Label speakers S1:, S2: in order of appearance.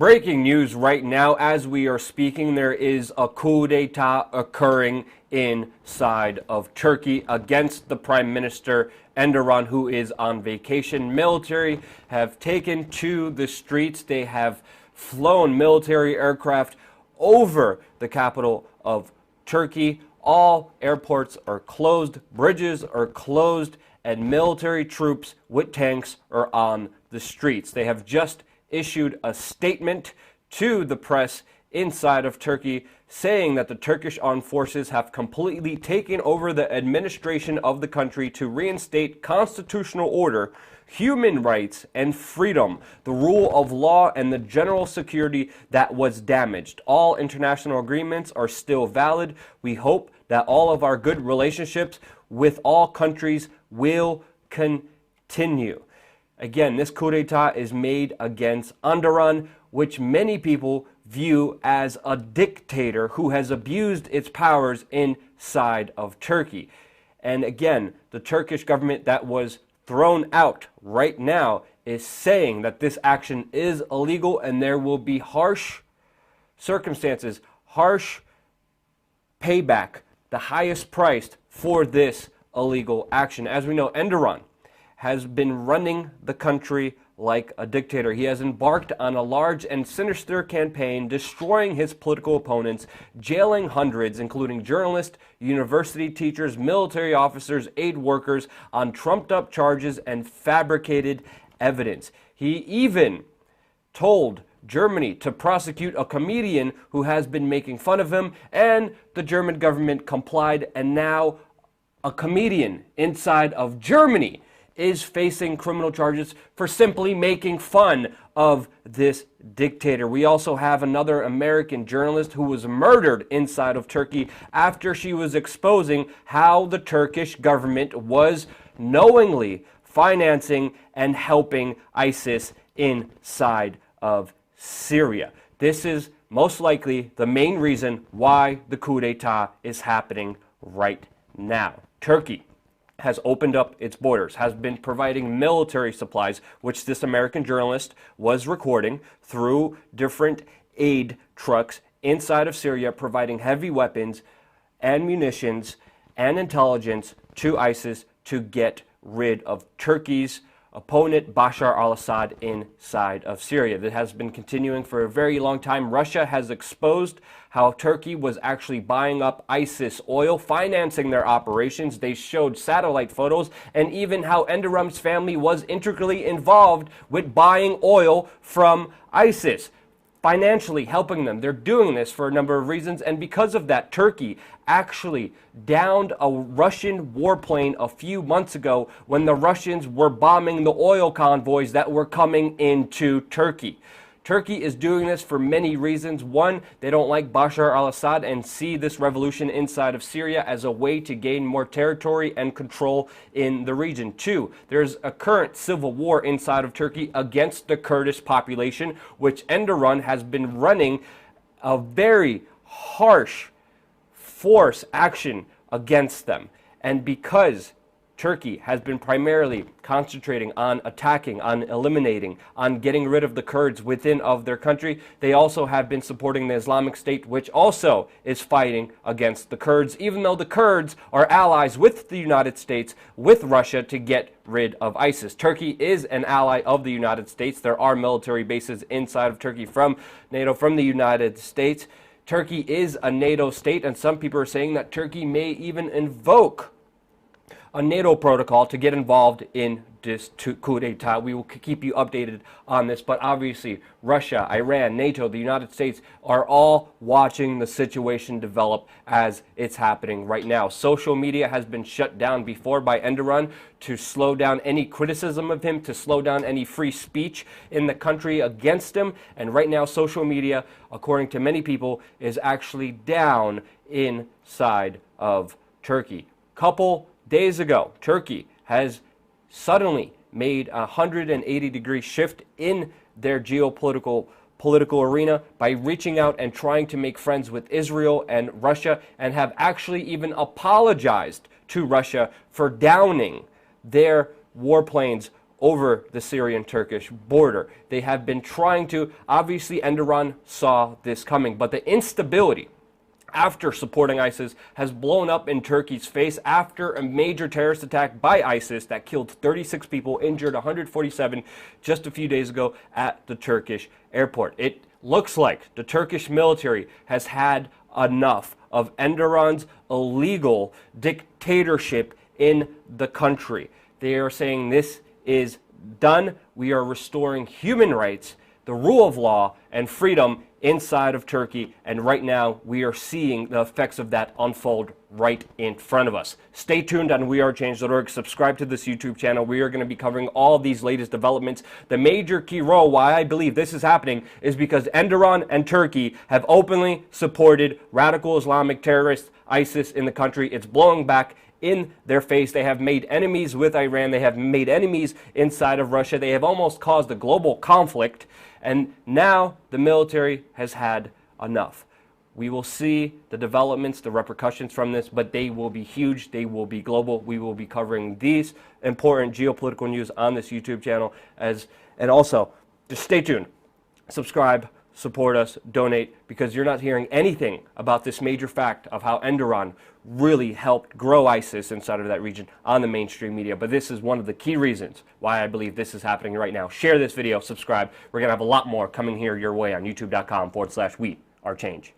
S1: Breaking news right now as we are speaking, there is a coup d'etat occurring inside of Turkey against the Prime Minister Erdogan, who is on vacation. Military have taken to the streets. They have flown military aircraft over the capital of Turkey. All airports are closed, bridges are closed, and military troops with tanks are on the streets. They have just issued a statement to the press inside of Turkey saying that the Turkish armed forces have completely taken over the administration of the country to reinstate constitutional order, human rights and freedom, the rule of law, and the general security that was damaged. All international agreements are still valid. We hope that all of our good relationships with all countries will continue. Again, this coup d'etat is made against Erdogan, which many people view as a dictator who has abused its powers inside of Turkey. And again, the Turkish government that was thrown out right now is saying that this action is illegal and there will be harsh circumstances, harsh payback, the highest price for this illegal action. As we know, Erdogan has been running the country like a dictator. He has embarked on a large and sinister campaign, destroying his political opponents, jailing hundreds, including journalists, university teachers, military officers, aid workers, on trumped-up charges and fabricated evidence. He even told Germany to prosecute a comedian who has been making fun of him, and the German government complied, and now a comedian inside of Germany is facing criminal charges for simply making fun of this dictator. We also have another American journalist who was murdered inside of Turkey after she was exposing how the Turkish government was knowingly financing and helping ISIS inside of Syria. This is most likely the main reason why the coup d'etat is happening right now. Turkey has opened up its borders, has been providing military supplies, which this American journalist was recording through different aid trucks inside of Syria, providing heavy weapons and munitions and intelligence to ISIS to get rid of Turkey's opponent Bashar al-Assad inside of Syria. That has been continuing for a very long time. Russia has exposed how Turkey was actually buying up ISIS oil, financing their operations. They showed satellite photos, and even how Erdogan's family was integrally involved with buying oil from ISIS, financially helping them. They're doing this for a number of reasons, and because of that, Turkey actually downed a Russian warplane a few months ago when the Russians were bombing the oil convoys that were coming into Turkey. Turkey is doing this for many reasons. One, they don't like Bashar al-Assad and see this revolution inside of Syria as a way to gain more territory and control in the region. Two, there's a current civil war inside of Turkey against the Kurdish population, which Erdogan has been running a very harsh force action against them. And because Turkey has been primarily concentrating on attacking, on eliminating, on getting rid of the Kurds within of their country, they also have been supporting the Islamic State, which also is fighting against the Kurds, even though the Kurds are allies with the United States, with Russia, to get rid of ISIS. Turkey is an ally of the United States. There are military bases inside of Turkey from NATO, from the United States. Turkey is a NATO state, and some people are saying that Turkey may even invoke a NATO protocol to get involved in this coup d'etat. We will keep you updated on this, but obviously Russia, Iran, NATO, the United States are all watching the situation develop as it's happening right now. Social media has been shut down before by Erdogan to slow down any criticism of him, to slow down any free speech in the country against him, and right now social media, according to many people, is actually down inside of Turkey. Couple days ago, Turkey has suddenly made a 180-degree shift in their geopolitical arena by reaching out and trying to make friends with Israel and Russia, and have actually even apologized to Russia for downing their warplanes over the Syrian-Turkish border. They have been trying to, obviously Erdogan saw this coming, but the instability after supporting ISIS has blown up in Turkey's face after a major terrorist attack by ISIS that killed 36 people, injured 147 just a few days ago at the Turkish airport. It looks like the Turkish military has had enough of Erdogan's illegal dictatorship in the country. They are saying this is done. We are restoring human rights, the rule of law, and freedom inside of Turkey, and right now we are seeing the effects of that unfold right in front of us. Stay tuned on wearechange.org. Subscribe to this YouTube channel. We are going to be covering all these latest developments. The major key role why I believe this is happening is because Erdogan and Turkey have openly supported radical Islamic terrorists, ISIS, in the country. It's blowing back in their face. They have made enemies with Iran. They have made enemies inside of Russia. They have almost caused a global conflict. And now the military has had enough. We will see the developments, the repercussions from this, but they will be huge. They will be global. We will be covering these important geopolitical news on this YouTube channel. And also, just stay tuned. Subscribe, support us, donate, because you're not hearing anything about this major fact of how Erdogan really helped grow ISIS inside of that region on the mainstream media. But this is one of the key reasons why I believe this is happening right now. Share this video, subscribe. We're going to have a lot more coming here your way on youtube.com/we are change.